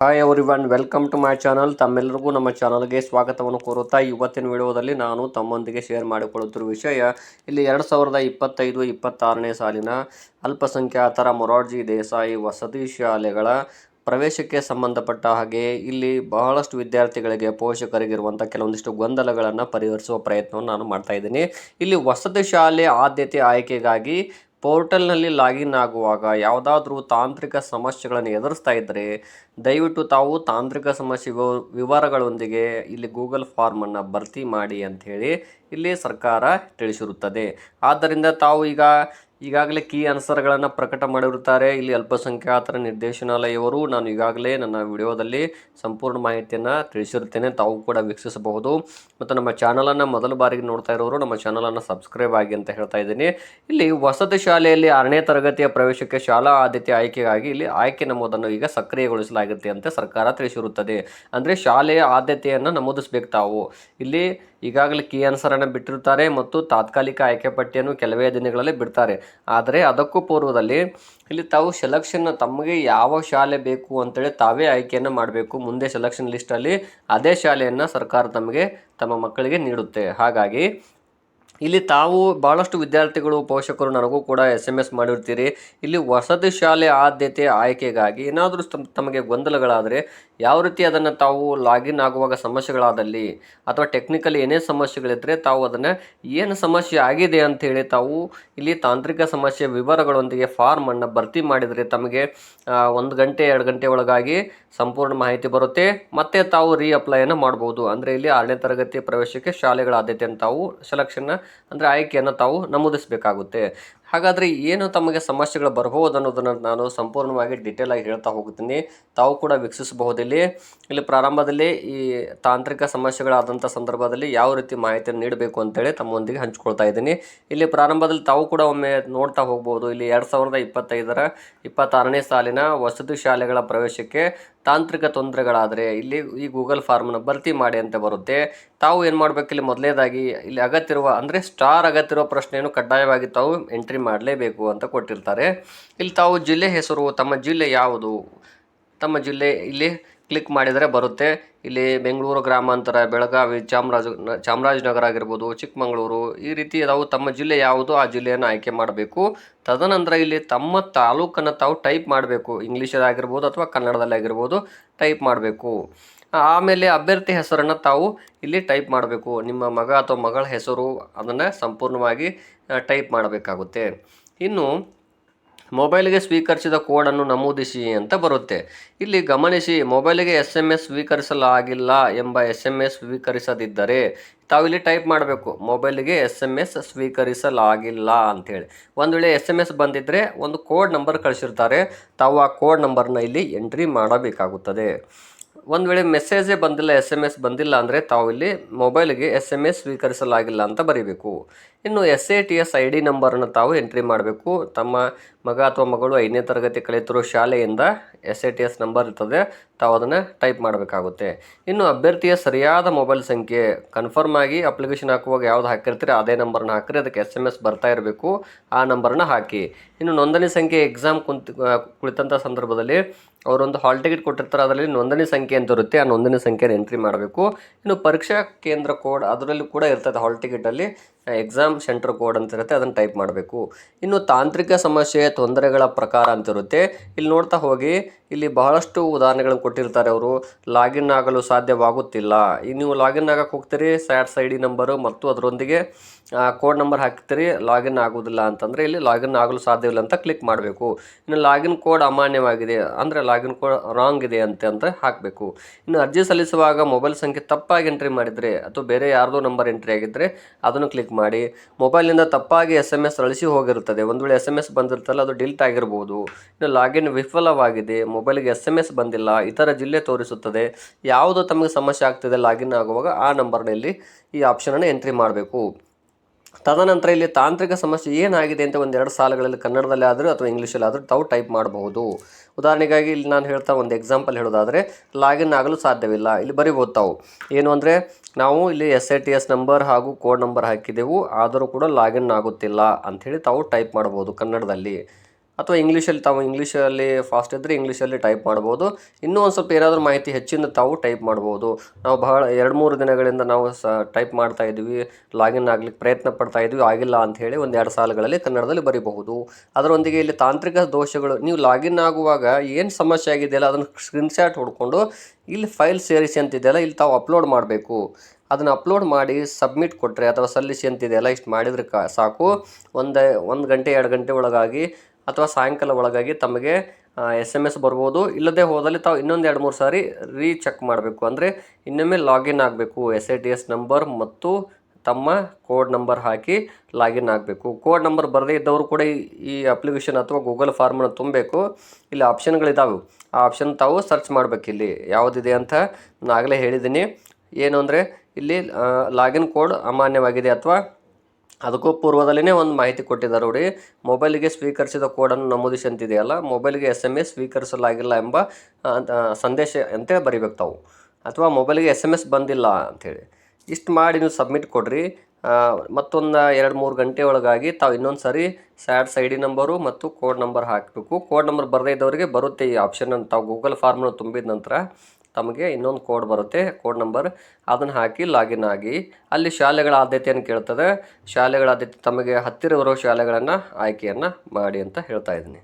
Hi everyone, welcome to my channel. ತಮ್ಮೆಲ್ಲರಿಗೂ ನಮ್ಮ ಚಾನಲ್ಗೆ ಸ್ವಾಗತವನ್ನು ಕೋರುತ್ತಾ ಇವತ್ತಿನ ವಿಡಿಯೋದಲ್ಲಿ ನಾನು ತಮ್ಮೊಂದಿಗೆ ಶೇರ್ ಮಾಡಿಕೊಳ್ಳುತ್ತಿರುವ ವಿಷಯ ಇಲ್ಲಿ 2025-26ನೇ ಸಾಲಿನ ಅಲ್ಪಸಂಖ್ಯಾತರ ಮೊರಾರ್ಜಿ ದೇಸಾಯಿ ವಸತಿ ಶಾಲೆಗಳ ಪ್ರವೇಶಕ್ಕೆ ಸಂಬಂಧಪಟ್ಟ ಹಾಗೆ ಇಲ್ಲಿ ಬಹಳಷ್ಟು ವಿದ್ಯಾರ್ಥಿಗಳಿಗೆ ಪೋಷಕರಿಗಿರುವಂಥ ಕೆಲವೊಂದಿಷ್ಟು ಗೊಂದಲಗಳನ್ನು ಪರಿಹರಿಸುವ ಪ್ರಯತ್ನವನ್ನು ನಾನು ಮಾಡ್ತಾ ಇದ್ದೀನಿ. ಇಲ್ಲಿ ವಸತಿ ಶಾಲೆ ಆದ್ಯತೆ ಆಯ್ಕೆಗಾಗಿ ಪೋರ್ಟಲ್ನಲ್ಲಿ ಲಾಗಿನ್ ಆಗುವಾಗ ಯಾವುದಾದ್ರೂ ತಾಂತ್ರಿಕ ಸಮಸ್ಯೆಗಳನ್ನು ಎದುರಿಸ್ತಾ ಇದ್ದರೆ ದಯವಿಟ್ಟು ತಾವು ತಾಂತ್ರಿಕ ಸಮಸ್ಯೆ ವಿವರಗಳೊಂದಿಗೆ ಇಲ್ಲಿ ಗೂಗಲ್ ಫಾರ್ಮನ್ನು ಭರ್ತಿ ಮಾಡಿ ಅಂಥೇಳಿ ಇಲ್ಲಿ ಸರ್ಕಾರ ತಿಳಿಸಿರುತ್ತದೆ. ಆದ್ದರಿಂದ ತಾವು ಈಗಾಗಲೇ ಕೀ ಆನ್ಸರ್ಗಳನ್ನು ಪ್ರಕಟ ಮಾಡಿರುತ್ತಾರೆ ಇಲ್ಲಿ ಅಲ್ಪಸಂಖ್ಯಾತರ ನಿರ್ದೇಶನಾಲಯವರು. ನಾನು ಈಗಾಗಲೇ ನನ್ನ ವಿಡಿಯೋದಲ್ಲಿ ಸಂಪೂರ್ಣ ಮಾಹಿತಿಯನ್ನು ತಿಳಿಸಿರುತ್ತೇನೆ, ತಾವು ಕೂಡ ವೀಕ್ಷಿಸಬಹುದು. ಮತ್ತು ನಮ್ಮ ಚಾನಲನ್ನು ಮೊದಲ ಬಾರಿಗೆ ನೋಡ್ತಾ ಇರೋರು ನಮ್ಮ ಚಾನಲನ್ನು ಸಬ್ಸ್ಕ್ರೈಬ್ ಆಗಿ ಅಂತ ಹೇಳ್ತಾ ಇದ್ದೀನಿ. ಇಲ್ಲಿ ವಸತಿ ಶಾಲೆಯಲ್ಲಿ 6ನೇ ತರಗತಿಯ ಪ್ರವೇಶಕ್ಕೆ ಶಾಲಾ ಆದ್ಯತೆ ಆಯ್ಕೆಗಾಗಿ ಇಲ್ಲಿ ಆಯ್ಕೆ ನಮೂದನ್ನು ಈಗ ಸಕ್ರಿಯಗೊಳಿಸಲಾಗುತ್ತೆ ಅಂತ ಸರ್ಕಾರ ತಿಳಿಸಿರುತ್ತದೆ. ಅಂದರೆ ಶಾಲೆಯ ಆದ್ಯತೆಯನ್ನು ನಮೂದಿಸಬೇಕು ತಾವು. ಇಲ್ಲಿ ಈಗಾಗಲೇ ಕೀ ಆನ್ಸರನ್ನು ಬಿಟ್ಟಿರುತ್ತಾರೆ ಮತ್ತು ತಾತ್ಕಾಲಿಕ ಆಯ್ಕೆ ಪಟ್ಟಿಯನ್ನು ಕೆಲವೇ ದಿನಗಳಲ್ಲಿ ಬಿಡ್ತಾರೆ. ಆದರೆ ಅದಕ್ಕೂ ಪೂರ್ವದಲ್ಲಿ ಇಲ್ಲಿ ತಾವು ಸೆಲೆಕ್ಷನ್ ತಮಗೆ ಯಾವ ಶಾಲೆ ಬೇಕು ಅಂತೇಳಿ ತಾವೇ ಆಯ್ಕೆಯನ್ನು ಮಾಡಬೇಕು. ಮುಂದೆ ಸೆಲೆಕ್ಷನ್ ಲಿಸ್ಟಲ್ಲಿ ಅದೇ ಶಾಲೆಯನ್ನು ಸರ್ಕಾರ ತಮ್ಮ ಮಕ್ಕಳಿಗೆ ನೀಡುತ್ತೆ. ಹಾಗಾಗಿ ಇಲ್ಲಿ ತಾವು ಭಾಳಷ್ಟು ವಿದ್ಯಾರ್ಥಿಗಳು ಪೋಷಕರು ನನಗೂ ಕೂಡ SMS ಮಾಡಿರ್ತೀರಿ. ಇಲ್ಲಿ ವಸತಿ ಶಾಲೆ ಆದ್ಯತೆ ಆಯ್ಕೆಗಾಗಿ ಏನಾದರೂ ತಮಗೆ ಗೊಂದಲಗಳಾದರೆ ಯಾವ ರೀತಿ ಅದನ್ನು ತಾವು ಲಾಗಿನ್ ಆಗುವಾಗ ಸಮಸ್ಯೆಗಳಾದಲ್ಲಿ ಅಥವಾ ಟೆಕ್ನಿಕಲಿ ಏನೇ ಸಮಸ್ಯೆಗಳಿದ್ದರೆ ತಾವು ಅದನ್ನು ಏನು ಸಮಸ್ಯೆ ಆಗಿದೆ ಅಂಥೇಳಿ ತಾವು ಇಲ್ಲಿ ತಾಂತ್ರಿಕ ಸಮಸ್ಯೆ ವಿವರಗಳೊಂದಿಗೆ ಫಾರ್ಮನ್ನು ಭರ್ತಿ ಮಾಡಿದರೆ ತಮಗೆ 1 ಗಂಟೆ 2 ಗಂಟೆ ಒಳಗಾಗಿ ಸಂಪೂರ್ಣ ಮಾಹಿತಿ ಬರುತ್ತೆ. ಮತ್ತು ತಾವು ಅಪ್ಲೈಯನ್ನು ಮಾಡ್ಬೋದು. ಅಂದರೆ ಇಲ್ಲಿ 6ನೇ ತರಗತಿ ಪ್ರವೇಶಕ್ಕೆ ಶಾಲೆಗಳ ಆದ್ಯತೆಯನ್ನು ತಾವು ಸೆಲೆಕ್ಷನ್ನ ಅಂದರೆ ಆಯ್ಕೆಯನ್ನು ತಾವು ನಮೂದಿಸಬೇಕಾಗುತ್ತೆ. ಹಾಗಾದರೆ ಏನು ತಮಗೆ ಸಮಸ್ಯೆಗಳು ಬರಬಹುದು ಅನ್ನೋದನ್ನು ನಾನು ಸಂಪೂರ್ಣವಾಗಿ ಡೀಟೇಲಾಗಿ ಹೇಳ್ತಾ ಹೋಗ್ತೀನಿ, ತಾವು ಕೂಡ ವೀಕ್ಷಿಸಬಹುದಿಲ್ಲಿ. ಇಲ್ಲಿ ಪ್ರಾರಂಭದಲ್ಲಿ ಈ ತಾಂತ್ರಿಕ ಸಮಸ್ಯೆಗಳಾದಂಥ ಸಂದರ್ಭದಲ್ಲಿ ಯಾವ ರೀತಿ ಮಾಹಿತಿಯನ್ನು ನೀಡಬೇಕು ಅಂತೇಳಿ ತಮ್ಮೊಂದಿಗೆ ಹಂಚ್ಕೊಳ್ತಾ ಇದ್ದೀನಿ. ಇಲ್ಲಿ ಪ್ರಾರಂಭದಲ್ಲಿ ತಾವು ಕೂಡ ಒಮ್ಮೆ ನೋಡ್ತಾ ಹೋಗ್ಬೋದು. ಇಲ್ಲಿ 2025-26ನೇ ಸಾಲಿನ ವಸತಿ ಶಾಲೆಗಳ ಪ್ರವೇಶಕ್ಕೆ ತಾಂತ್ರಿಕ ತೊಂದರೆಗಳಾದರೆ ಇಲ್ಲಿ ಈ ಗೂಗಲ್ ಫಾರ್ಮನ್ನು ಭರ್ತಿ ಮಾಡಿ ಅಂತ ಬರುತ್ತೆ. ತಾವು ಏನು ಮಾಡಬೇಕು, ಇಲ್ಲಿ ಮೊದಲನೇದಾಗಿ ಇಲ್ಲಿ ಅಗತ್ಯವಿರುವ ಅಂದರೆ ಸ್ಟಾರ್ ಅಗತ್ಯವಿರುವ ಪ್ರಶ್ನೆಯನ್ನು ಕಡ್ಡಾಯವಾಗಿ ತಾವು ಎಂಟ್ರಿ ಮಾಡಲೇಬೇಕು ಅಂತ ಕೊಟ್ಟಿರ್ತಾರೆ. ಇಲ್ಲಿ ತಾವು ಜಿಲ್ಲೆ ಹೆಸರು, ತಮ್ಮ ಜಿಲ್ಲೆ ಯಾವುದು, ತಮ್ಮ ಜಿಲ್ಲೆ ಇಲ್ಲಿ ಕ್ಲಿಕ್ ಮಾಡಿದರೆ ಬರುತ್ತೆ. ಇಲ್ಲಿ ಬೆಂಗಳೂರು ಗ್ರಾಮಾಂತರ, ಬೆಳಗಾವಿ, ಚಾಮರಾಜನಗರ ಆಗಿರ್ಬೋದು, ಚಿಕ್ಕಮಗಳೂರು, ಈ ರೀತಿ ನಾವು ತಮ್ಮ ಜಿಲ್ಲೆ ಯಾವುದು ಆ ಜಿಲ್ಲೆಯನ್ನು ಆಯ್ಕೆ ಮಾಡಬೇಕು. ತದನಂತರ ಇಲ್ಲಿ ತಮ್ಮ ತಾಲೂಕನ್ನು ತಾವು ಟೈಪ್ ಮಾಡಬೇಕು. ಇಂಗ್ಲೀಷಲ್ಲಿ ಆಗಿರ್ಬೋದು ಅಥವಾ ಕನ್ನಡದಲ್ಲಿ ಆಗಿರ್ಬೋದು ಟೈಪ್ ಮಾಡಬೇಕು. ಆಮೇಲೆ ಅಭ್ಯರ್ಥಿ ಹೆಸರನ್ನು ತಾವು ಇಲ್ಲಿ ಟೈಪ್ ಮಾಡಬೇಕು. ನಿಮ್ಮ ಮಗ ಅಥವಾ ಮಗಳ ಹೆಸರು ಅದನ್ನು ಸಂಪೂರ್ಣವಾಗಿ ಟೈಪ್ ಮಾಡಬೇಕಾಗುತ್ತೆ. ಇನ್ನು ಮೊಬೈಲ್ಗೆ ಸ್ವೀಕರಿಸಿದ ಕೋಡನ್ನು ನಮೂದಿಸಿ ಅಂತ ಬರುತ್ತೆ. ಇಲ್ಲಿ ಗಮನಿಸಿ, ಮೊಬೈಲಿಗೆ SMS ಸ್ವೀಕರಿಸಲಾಗಿಲ್ಲ ಎಂಬ SMS ಸ್ವೀಕರಿಸದಿದ್ದರೆ ತಾವಿಲ್ಲಿ ಟೈಪ್ ಮಾಡಬೇಕು, ಮೊಬೈಲಿಗೆ SMS ಸ್ವೀಕರಿಸಲಾಗಿಲ್ಲ ಅಂಥೇಳಿ. ಒಂದು ವೇಳೆ SMS ಬಂದಿದ್ದರೆ ಒಂದು ಕೋಡ್ ನಂಬರ್ ಕಳಿಸಿರ್ತಾರೆ, ತಾವು ಆ ಕೋಡ್ ನಂಬರ್ನ ಇಲ್ಲಿ ಎಂಟ್ರಿ ಮಾಡಬೇಕಾಗುತ್ತದೆ. ಒಂದು ವೇಳೆ ಮೆಸೇಜೇ ಬಂದಿಲ್ಲ, SMS ಬಂದಿಲ್ಲ ಅಂದರೆ ತಾವು ಇಲ್ಲಿ ಮೊಬೈಲಿಗೆ SMS ಸ್ವೀಕರಿಸಲಾಗಿಲ್ಲ ಅಂತ ಬರೀಬೇಕು. ಇನ್ನು SATS ID ನಂಬರನ್ನು ತಾವು ಎಂಟ್ರಿ ಮಾಡಬೇಕು. ತಮ್ಮ ಮಗ ಅಥವಾ ಮಗಳು 5ನೇ ತರಗತಿ ಕಲಿತಿರೋ ಶಾಲೆಯಿಂದ SATS ನಂಬರ್ ಇರ್ತದೆ, ತಾವು ಅದನ್ನು ಟೈಪ್ ಮಾಡಬೇಕಾಗುತ್ತೆ. ಇನ್ನು ಅಭ್ಯರ್ಥಿಯ ಸರಿಯಾದ ಮೊಬೈಲ್ ಸಂಖ್ಯೆ ಕನ್ಫರ್ಮ್ ಆಗಿ ಅಪ್ಲಿಕೇಶನ್ ಹಾಕುವಾಗ ಯಾವುದು ಹಾಕಿರ್ತೀರಿ ಅದೇ ನಂಬರ್ನ ಹಾಕಿರಿ, ಅದಕ್ಕೆ SMS ಬರ್ತಾ ಇರಬೇಕು, ಆ ನಂಬರನ್ನ ಹಾಕಿ. ಇನ್ನು ನೋಂದಣಿ ಸಂಖ್ಯೆ ಎಕ್ಸಾಮ್ ಕುಳಿತಂಥ ಸಂದರ್ಭದಲ್ಲಿ ಅವರೊಂದು ಹಾಲ್ ಟಿಕೆಟ್ ಕೊಟ್ಟಿರ್ತಾರೆ, ಅದರಲ್ಲಿ ನೋಂದಣಿ ಸಂಖ್ಯೆ ಅಂತ ಇರುತ್ತೆ, ಆ ನೋಂದಣಿ ಸಂಖ್ಯೆನ ಎಂಟ್ರಿ ಮಾಡಬೇಕು. ಇನ್ನು ಪರೀಕ್ಷಾ ಕೇಂದ್ರ ಕೋಡ್ ಅದರಲ್ಲಿ ಕೂಡ ಇರ್ತದೆ, ಹಾಲ್ ಟಿಕೆಟಲ್ಲಿ ಎಕ್ಸಾಮ್ ಸೆಂಟರ್ ಕೋಡ್ ಅಂತ ಇರುತ್ತೆ, ಅದನ್ನು ಟೈಪ್ ಮಾಡಬೇಕು. ಇನ್ನು ತಾಂತ್ರಿಕ ಸಮಸ್ಯೆ ತೊಂದರೆಗಳ ಪ್ರಕಾರ ಅಂತಿರುತ್ತೆ. ಇಲ್ಲಿ ನೋಡ್ತಾ ಹೋಗಿ, ಇಲ್ಲಿ ಬಹಳಷ್ಟು ಉದಾಹರಣೆಗಳನ್ನು ಕೊಟ್ಟಿರ್ತಾರೆ ಅವರು. ಲಾಗಿನ್ ಆಗಲು ಸಾಧ್ಯವಾಗುತ್ತಿಲ್ಲ, ಈಗ ನೀವು ಲಾಗಿನ್ ಆಗಕ್ಕೆ ಹೋಗ್ತೀರಿ, SATS ID ನಂಬರು ಮತ್ತು ಅದರೊಂದಿಗೆ ಕೋಡ್ ನಂಬರ್ ಹಾಕ್ತೀರಿ, ಲಾಗಿನ್ ಆಗೋದಿಲ್ಲ ಅಂತಂದರೆ ಇಲ್ಲಿ ಲಾಗಿನ್ ಆಗಲು ಸಾಧ್ಯವಿಲ್ಲ ಅಂತ ಕ್ಲಿಕ್ ಮಾಡಬೇಕು. ಇನ್ನು ಲಾಗಿನ್ ಕೋಡ್ ಅಮಾನ್ಯವಾಗಿದೆ ಅಂದರೆ ಲಾಗಿನ್ ಕೋಡ್ ರಾಂಗ್ ಇದೆ ಅಂತ ಹಾಕಬೇಕು. ಇನ್ನು ಅರ್ಜಿ ಸಲ್ಲಿಸುವಾಗ ಮೊಬೈಲ್ ಸಂಖ್ಯೆ ತಪ್ಪಾಗಿ ಎಂಟ್ರಿ ಮಾಡಿದರೆ ಅಥವಾ ಬೇರೆ ಯಾರ್ದೋ ನಂಬರ್ ಎಂಟ್ರಿ ಆಗಿದ್ದರೆ ಅದನ್ನು ಕ್ಲಿಕ್ ಮಾಡಿ. ಮೊಬೈಲಿಂದ ತಪ್ಪಾಗಿ SMS ಅಳಿಸಿ ಹೋಗಿರುತ್ತದೆ, ಒಂದು ವೇಳೆ SMS ಬಂದಿರ್ತಲ್ಲ ಅದು ಡಿಲೀಟ್ ಆಗಿರ್ಬೋದು. ಇನ್ನು ಲಾಗಿನ್ ವಿಫಲವಾಗಿದೆ, ಮೊಬೈಲಿಗೆ SMS ಬಂದಿಲ್ಲ, ಇತರ ಜಿಲ್ಲೆ ತೋರಿಸುತ್ತದೆ, ಯಾವುದು ತಮಗೆ ಸಮಸ್ಯೆ ಆಗ್ತಿದೆ ಲಾಗಿನ್ ಆಗುವಾಗ ಆ ನಂಬರ್ನಲ್ಲಿ ಈ ಆಪ್ಷನನ್ನು ಎಂಟ್ರಿ ಮಾಡಬೇಕು. ತದನಂತರ ಇಲ್ಲಿ ತಾಂತ್ರಿಕ ಸಮಸ್ಯೆ ಏನಾಗಿದೆ ಅಂತ 1-2 ಸಾಲುಗಳಲ್ಲಿ ಕನ್ನಡದಲ್ಲಿ ಆದರೂ ಅಥವಾ ಇಂಗ್ಲೀಷಲ್ಲಿ ಆದರೂ ತಾವು ಟೈಪ್ ಮಾಡಬಹುದು. ಉದಾಹರಣೆಗಾಗಿ ಇಲ್ಲಿ ನಾನು ಹೇಳ್ತಾ ಒಂದು ಎಕ್ಸಾಂಪಲ್ ಹೇಳೋದಾದರೆ, ಲಾಗಿನ್ ಆಗಲು ಸಾಧ್ಯವಿಲ್ಲ, ಇಲ್ಲಿ ಬರಿಬೋದು ತಾವು. ಏನು ಅಂದರೆ ನಾವು ಇಲ್ಲಿ SATS ನಂಬರ್ ಹಾಗೂ ಕೋಡ್ ನಂಬರ್ ಹಾಕಿದೆವು, ಆದರೂ ಕೂಡ ಲಾಗಿನ್ ಆಗುತ್ತಿಲ್ಲ ಅಂಥೇಳಿ ತಾವು ಟೈಪ್ ಮಾಡ್ಬೋದು ಕನ್ನಡದಲ್ಲಿ. ಅಥವಾ ಇಂಗ್ಲೀಷಲ್ಲಿ ತಾವು ಇಂಗ್ಲೀಷಲ್ಲಿ ಫಾಸ್ಟ್ ಇದ್ದರೆ ಇಂಗ್ಲೀಷಲ್ಲಿ ಟೈಪ್ ಮಾಡ್ಬೋದು. ಇನ್ನೂ ಒಂದು ಸ್ವಲ್ಪ ಏನಾದರೂ ಮಾಹಿತಿ ಹೆಚ್ಚಿನ ತಾವು ಟೈಪ್ ಮಾಡ್ಬೋದು. ನಾವು ಬಹಳ 2-3 ದಿನಗಳಿಂದ ನಾವು ಟೈಪ್ ಮಾಡ್ತಾ ಇದ್ವಿ, ಲಾಗಿನ್ ಆಗ್ಲಿಕ್ಕೆ ಪ್ರಯತ್ನ ಪಡ್ತಾ ಇದ್ವಿ, ಆಗಿಲ್ಲ ಅಂತ ಹೇಳಿ 1-2 ಸಾಲುಗಳಲ್ಲಿ ಕನ್ನಡದಲ್ಲಿ ಬರೀಬಹುದು. ಅದರೊಂದಿಗೆ ಇಲ್ಲಿ ತಾಂತ್ರಿಕ ದೋಷಗಳು, ನೀವು ಲಾಗಿನ್ ಆಗುವಾಗ ಏನು ಸಮಸ್ಯೆ ಆಗಿದೆಯಲ್ಲ ಅದನ್ನು ಸ್ಕ್ರೀನ್ಶಾಟ್ ಹೊಡ್ಕೊಂಡು ಇಲ್ಲಿ ಫೈಲ್ ಸೇರಿಸಿ ಅಂತಿದೆಯಲ್ಲ ಇಲ್ಲಿ ತಾವು ಅಪ್ಲೋಡ್ ಮಾಡಬೇಕು. ಅದನ್ನು ಅಪ್ಲೋಡ್ ಮಾಡಿ ಸಬ್ಮಿಟ್ ಕೊಟ್ಟರೆ ಅಥವಾ ಸಲ್ಲಿಸಿ ಅಂತಿದೆಯಲ್ಲ ಇಷ್ಟು ಮಾಡಿದರೆ ಸಾಕು. 1 ಗಂಟೆ 2 ಗಂಟೆ ಒಳಗಾಗಿ ಅಥವಾ ಸಾಯಂಕಾಲ ಒಳಗಾಗಿ ತಮಗೆ SMS ಬರ್ಬೋದು. ಇಲ್ಲದೆ ಹೋದಲ್ಲಿ ತಾವು ಇನ್ನೊಂದು 2-3 ಸಾರಿ ರೀಚೆಕ್ ಮಾಡಬೇಕು. ಅಂದರೆ ಇನ್ನೊಮ್ಮೆ ಲಾಗಿನ್ ಆಗಬೇಕು. SITS ನಂಬರ್ ಮತ್ತು ತಮ್ಮ ಕೋಡ್ ನಂಬರ್ ಹಾಕಿ ಲಾಗಿನ್ ಆಗಬೇಕು. ಕೋಡ್ ನಂಬರ್ ಬರದೇ ಇದ್ದವರು ಕೂಡ ಈ ಅಪ್ಲಿಕೇಶನ್ ಅಥವಾ ಗೂಗಲ್ ಫಾರ್ಮನ್ನು ತುಂಬಬೇಕು. ಇಲ್ಲಿ ಆಪ್ಷನ್ಗಳಿದ್ದಾವೆ, ಆ ಆಪ್ಷನ್ ತಾವು ಸರ್ಚ್ ಮಾಡಬೇಕು. ಇಲ್ಲಿ ಯಾವುದಿದೆ ಅಂತ ನಾನು ಆಗಲೇ ಹೇಳಿದ್ದೀನಿ. ಏನು ಅಂದರೆ ಇಲ್ಲಿ ಲಾಗಿನ್ ಕೋಡ್ ಅಮಾನ್ಯವಾಗಿದೆ ಅಥವಾ ಅದಕ್ಕೂ ಪೂರ್ವದಲ್ಲೇ ಒಂದು ಮಾಹಿತಿ ಕೊಟ್ಟಿದ್ದಾರೆ ನೋಡಿ. ಮೊಬೈಲಿಗೆ ಸ್ವೀಕರಿಸಿದ ಕೋಡನ್ನು ನಮೂದಿಸಿ ಅಂತಿದೆಯಲ್ಲ, ಮೊಬೈಲಿಗೆ SMS ಸ್ವೀಕರಿಸಲಾಗಿಲ್ಲ ಎಂಬ ಸಂದೇಶ ಅಂತೇಳಿ ಬರಿಬೇಕು ತಾವು, ಅಥವಾ ಮೊಬೈಲಿಗೆ SMS ಬಂದಿಲ್ಲ ಅಂಥೇಳಿ. ಇಷ್ಟು ಮಾಡಿ ನೀವು ಸಬ್ಮಿಟ್ ಕೊಡ್ರಿ. ಮತ್ತೊಂದು 2-3 ಗಂಟೆ ಒಳಗಾಗಿ ತಾವು ಇನ್ನೊಂದು ಸಾರಿ ಸ್ಯಾಡ್ಸ್ ID ನಂಬರು ಮತ್ತು ಕೋಡ್ ನಂಬರ್ ಹಾಕಬೇಕು. ಕೋಡ್ ನಂಬರ್ ಬರದೇ ಇದ್ದವರಿಗೆ ಬರುತ್ತೆ ಈ ಆಪ್ಷನ್. ತಾವು ಗೂಗಲ್ ಫಾರ್ಮನ್ನು ತುಂಬಿದ ನಂತರ ತಮಗೆ ಇನ್ನೊಂದು ಕೋಡ್ ಬರುತ್ತೆ, ಕೋಡ್ ನಂಬರ್, ಅದನ್ನು ಹಾಕಿ ಲಾಗಿನ್ ಆಗಿ ಅಲ್ಲಿ ಶಾಲೆಗಳ ಆದ್ಯತೆಯನ್ನು ಕೇಳ್ತದೆ. ಶಾಲೆಗಳ ಆದ್ಯತೆ ತಮಗೆ ಹತ್ತಿರ ಇರೋ ಶಾಲೆಗಳನ್ನು ಆಯ್ಕೆಯನ್ನು ಮಾಡಿ ಅಂತ ಹೇಳ್ತಾ ಇದ್ದೀನಿ.